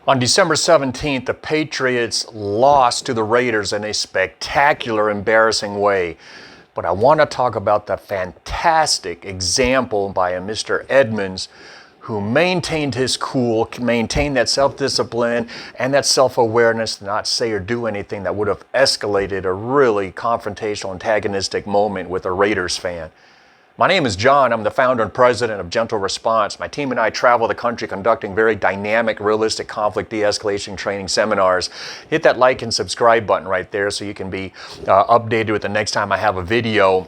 On December 17th, the Patriots lost to the Raiders in a spectacular, embarrassing way. But I want to talk about the fantastic example by a Mr. Edmonds who maintained his cool, maintained that self-discipline and that self-awareness to not say or do anything that would have escalated a really confrontational, antagonistic moment with a Raiders fan. My name is John. I'm the founder and president of Gentle Response. My team and I travel the country conducting very dynamic, realistic conflict de-escalation training seminars. Hit that like and subscribe button right there so you can be updated with the next time I have a video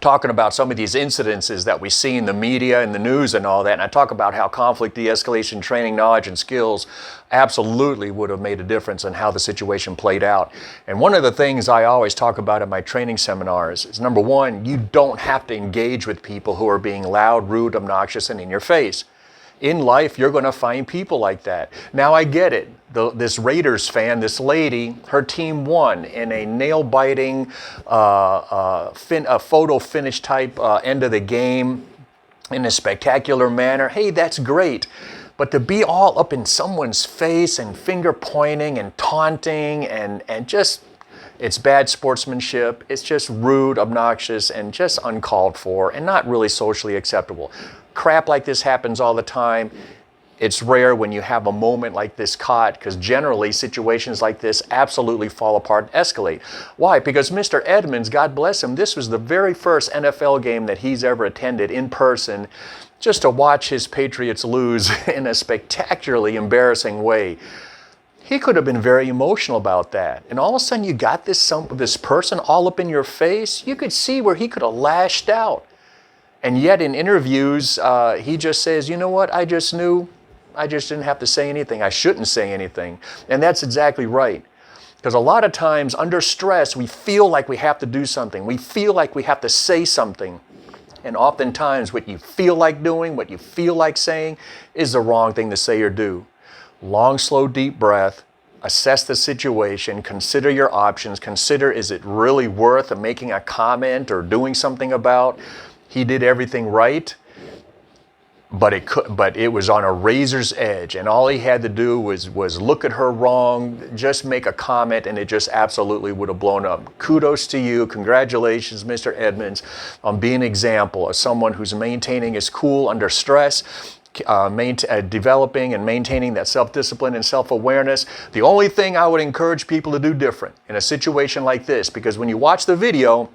talking about some of these incidences that we see in the media and the news and all that. And I talk about how conflict de-escalation training, knowledge, and skills absolutely would have made a difference in how the situation played out. And one of the things I always talk about in my training seminars is, number one, you don't have to engage with people who are being loud, rude, obnoxious, and in your face. In life, you're going to find people like that. Now, I get it. This Raiders fan, this lady, her team won in a nail-biting, photo finish type end of the game in a spectacular manner. Hey, that's great. But to be all up in someone's face and finger pointing and taunting and just, it's bad sportsmanship. It's just rude, obnoxious, and just uncalled for and not really socially acceptable. Crap like this happens all the time. It's rare when you have a moment like this caught, because generally situations like this absolutely fall apart and escalate. Why? Because Mr. Edmonds, God bless him, this was the very first NFL game that he's ever attended in person, just to watch his Patriots lose in a spectacularly embarrassing way. He could have been very emotional about that. And all of a sudden you got this person all up in your face. You could see where he could have lashed out. And yet in interviews, he just says, you know what, I just knew. I just didn't have to say anything. I shouldn't say anything. And that's exactly right. Because a lot of times under stress, we feel like we have to do something. We feel like we have to say something. And oftentimes what you feel like doing, what you feel like saying, is the wrong thing to say or do. Long, slow, deep breath. Assess the situation. Consider your options. Consider, is it really worth making a comment or doing something about? He did everything right, but it was on a razor's edge, and all he had to do was look at her wrong, just make a comment, and it just absolutely would have blown up. Kudos to you. Congratulations, Mr. Edmonds, on being an example of someone who's maintaining his cool under stress, developing and maintaining that self-discipline and self-awareness. The only thing I would encourage people to do different in a situation like this, because when you watch the video,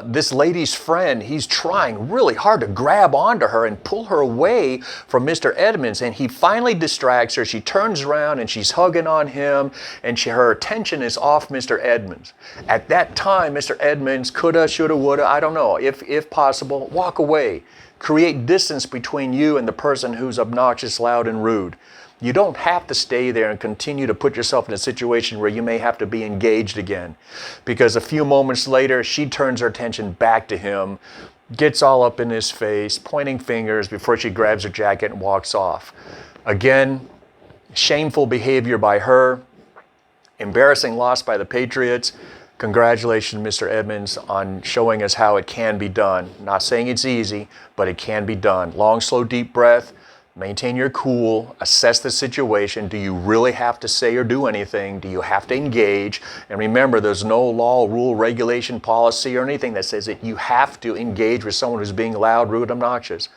this lady's friend, he's trying really hard to grab onto her and pull her away from Mr. Edmonds, and he finally distracts her. She turns around and she's hugging on him, and her attention is off Mr. Edmonds. At that time, Mr. Edmonds coulda, shoulda, woulda, I don't know, if possible, walk away. Create distance between you and the person who's obnoxious, loud, and rude. You don't have to stay there and continue to put yourself in a situation where you may have to be engaged again. Because a few moments later, she turns her attention back to him, gets all up in his face, pointing fingers before she grabs her jacket and walks off. Again, shameful behavior by her, embarrassing loss by the Patriots. Congratulations, Mr. Edmonds, on showing us how it can be done. Not saying it's easy, but it can be done. Long, slow, deep breath. Maintain your cool, assess the situation. Do you really have to say or do anything? Do you have to engage? And remember, there's no law, rule, regulation, policy, or anything that says that you have to engage with someone who's being loud, rude, obnoxious.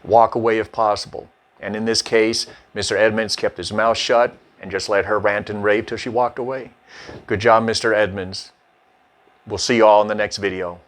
Walk away if possible. And in this case, Mr. Edmonds kept his mouth shut and just let her rant and rave till she walked away. Good job, Mr. Edmonds. We'll see you all in the next video.